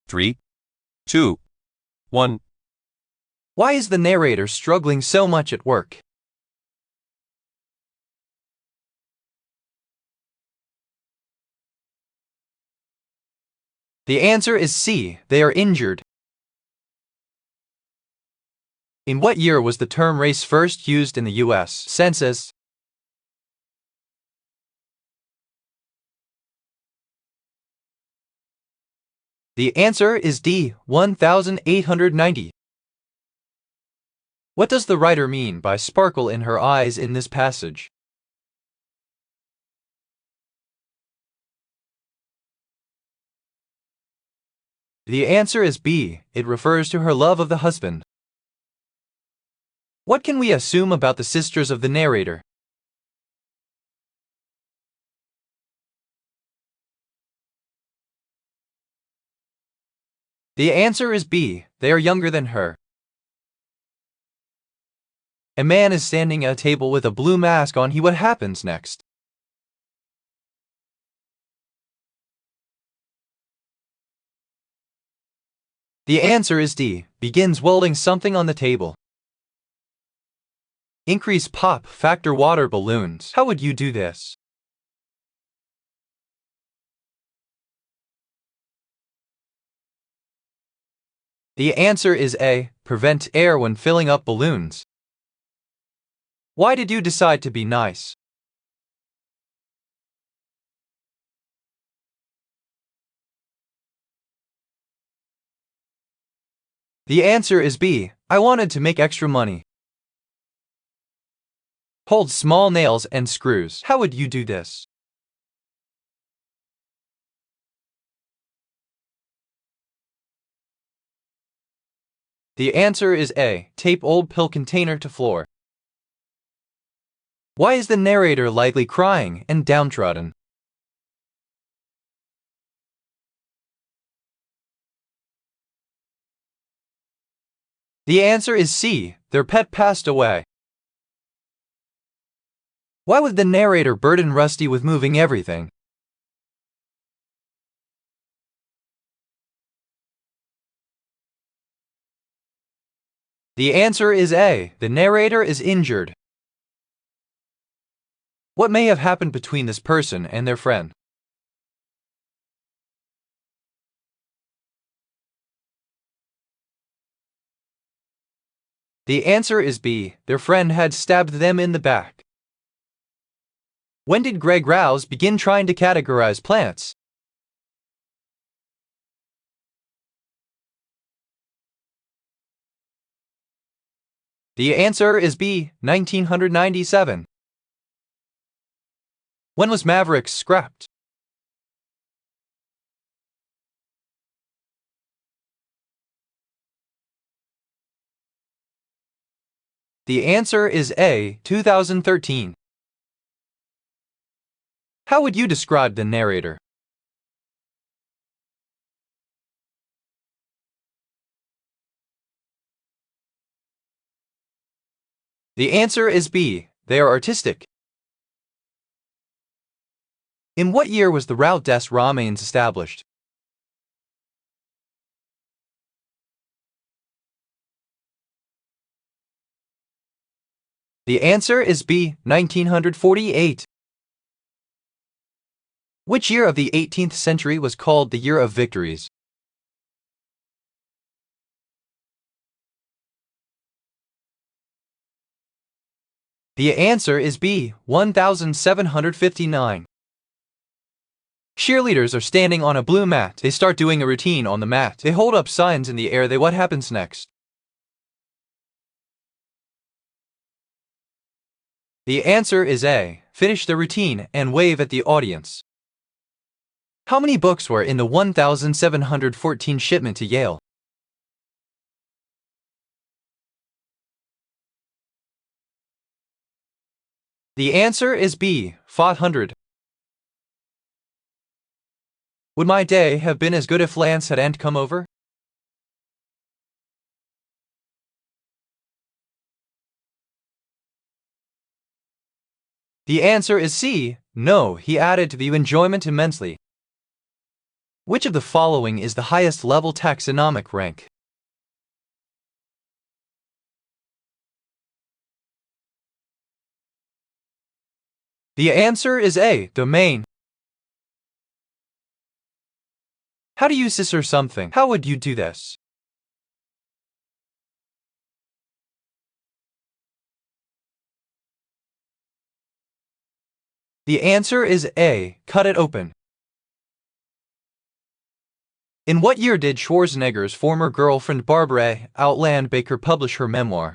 3, 2, 1. Why is the narrator struggling so much at work? The answer is C. They are injured. In what year was the term race first used in the U.S. Census? The answer is D. 1890. What does the writer mean by sparkle in her eyes in this passage? The answer is B. It refers to her love of the husband. What can we assume about the sisters of the narrator? The answer is B. They are younger than her. A man is standing at a table with a blue mask on. What happens next? The answer is D. Begins welding something on the table. Increase pop factor water balloons. How would you do this? The answer is A. Prevent air when filling up balloons. Why did you decide to be nice? The answer is B. I wanted to make extra money. Hold small nails and screws. How would you do this? The answer is A. Tape old pill container to floor. Why is the narrator likely crying and downtrodden? The answer is C. Their pet passed away. Why would the narrator burden Rusty with moving everything? The answer is A. The narrator is injured. What may have happened between this person and their friend? The answer is B. Their friend had stabbed them in the back. When did Greg Rouse begin trying to categorize plants? The answer is B. 1997. When was Mavericks scrapped? The answer is A. 2013. How would you describe the narrator? The answer is B. They are artistic. In what year was the Route des Romains established? The answer is B. 1948. Which year of the 18th century was called the Year of Victories? The answer is B. 1759. Cheerleaders are standing on a blue mat. They start doing a routine on the mat. They hold up signs in the air. What happens next? The answer is A. Finish the routine and wave at the audience. How many books were in the 1714 shipment to Yale? The answer is B. 500. Would my day have been as good if Lance hadn't come over? The answer is C. No, he added to the enjoyment immensely. Which of the following is the highest level taxonomic rank? The answer is A, domain. How do you scissor something? How would you do this? The answer is A, cut it open. In what year did Schwarzenegger's former girlfriend Barbara Outland Baker publish her memoir?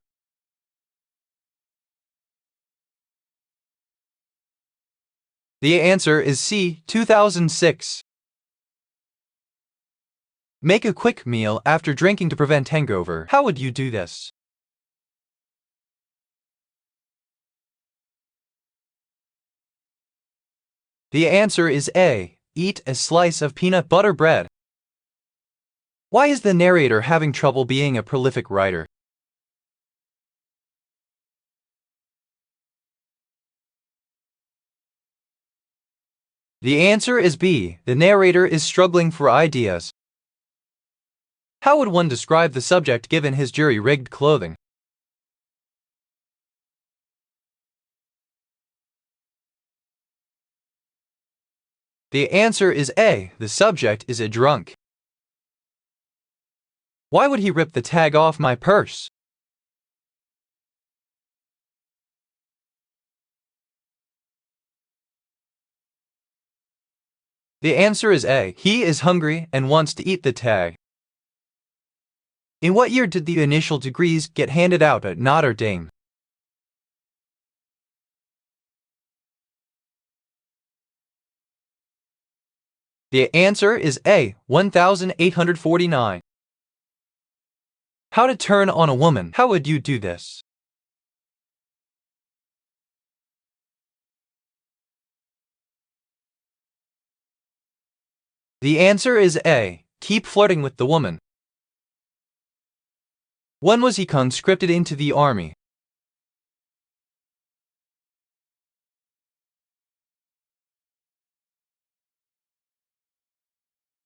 The answer is C, 2006. Make a quick meal after drinking to prevent hangover. How would you do this? The answer is A, eat a slice of peanut butter bread. Why is the narrator having trouble being a prolific writer? The answer is B, the narrator is struggling for ideas. How would one describe the subject given his jury-rigged clothing? The answer is A, the subject is a drunk. Why would he rip the tag off my purse? The answer is A, he is hungry and wants to eat the tag. In what year did the initial degrees get handed out at Notre Dame? The answer is A, 1849. How to turn on a woman? How would you do this? The answer is A, keep flirting with the woman. When was he conscripted into the army?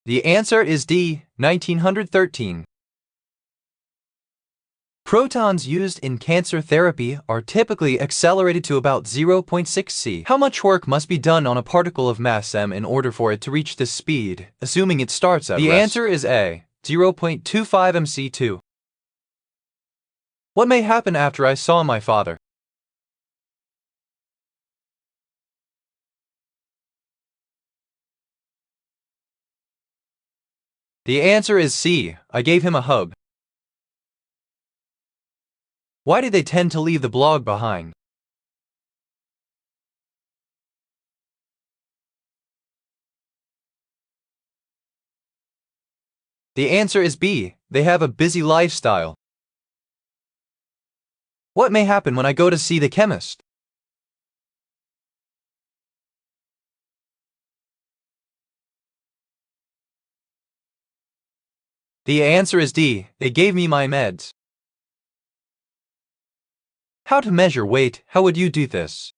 The answer is D, 1913. Protons used in cancer therapy are typically accelerated to about 0.6 c. How much work must be done on a particle of mass m in order for it to reach this speed, assuming it starts at rest? The answer is A, 0.25 mc2. What may happen after I saw my father? The answer is C, I gave him a hug. Why do they tend to leave the blog behind? The answer is B, they have a busy lifestyle. What may happen when I go to see the chemist? The answer is D, they gave me my meds. How to measure weight? How would you do this?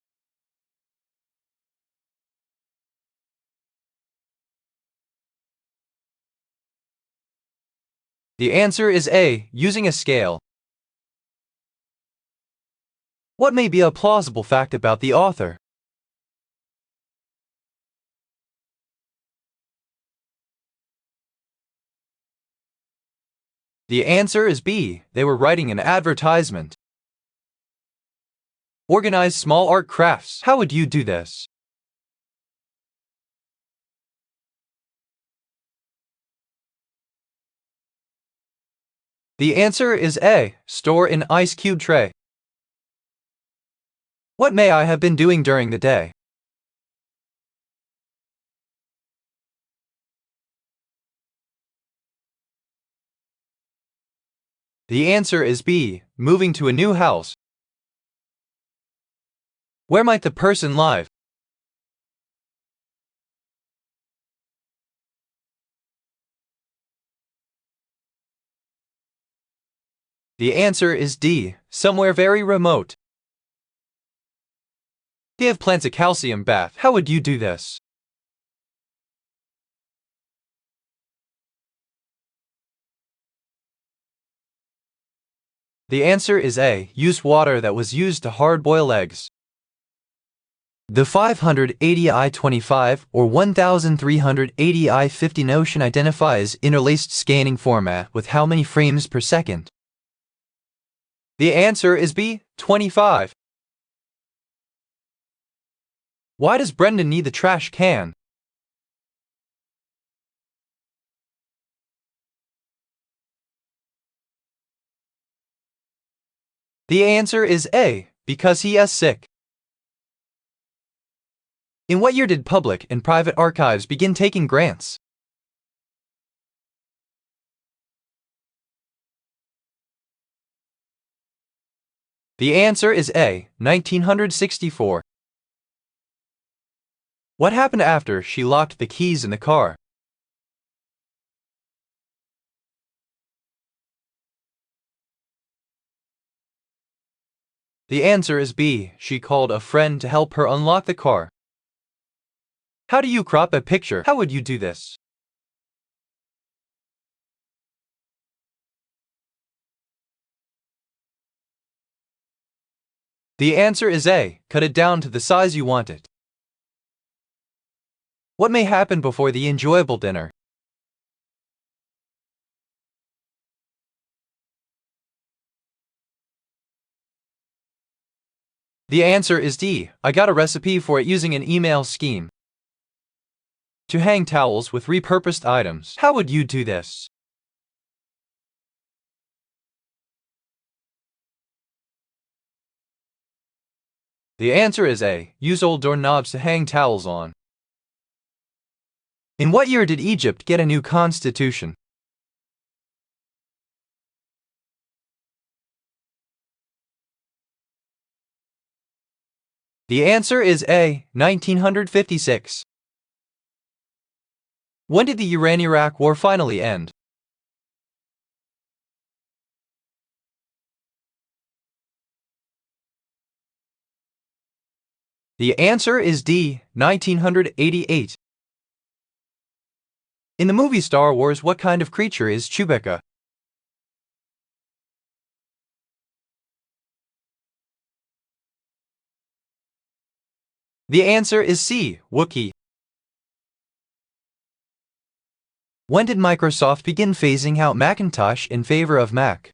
The answer is A, using a scale. What may be a plausible fact about the author? The answer is B, they were writing an advertisement. Organize small art crafts. How would you do this? The answer is A, store in ice cube tray. What may I have been doing during the day? The answer is B, moving to a new house. Where might the person live? The answer is D, somewhere very remote. Give plants a calcium bath. How would you do this? The answer is A. Use water that was used to hard-boil eggs. The 580i25 or 1380i50 Notion identifies interlaced scanning format with how many frames per second? The answer is B. 25. Why does Brendan need the trash can? The answer is A. Because he is sick. In what year did public and private archives begin taking grants? The answer is A. 1964. What happened after she locked the keys in the car? The answer is B. She called a friend to help her unlock the car. How do you crop a picture? How would you do this? The answer is A. Cut it down to the size you want it. What may happen before the enjoyable dinner? The answer is D. I got a recipe for it using an email scheme. To hang towels with repurposed items. How would you do this? The answer is A. Use old doorknobs to hang towels on. In what year did Egypt get a new constitution? The answer is A. 1956. When did the Iran-Iraq War finally end? The answer is D. 1988. In the movie Star Wars, what kind of creature is Chewbacca? The answer is C. Wookiee. When did Microsoft begin phasing out Macintosh in favor of Mac?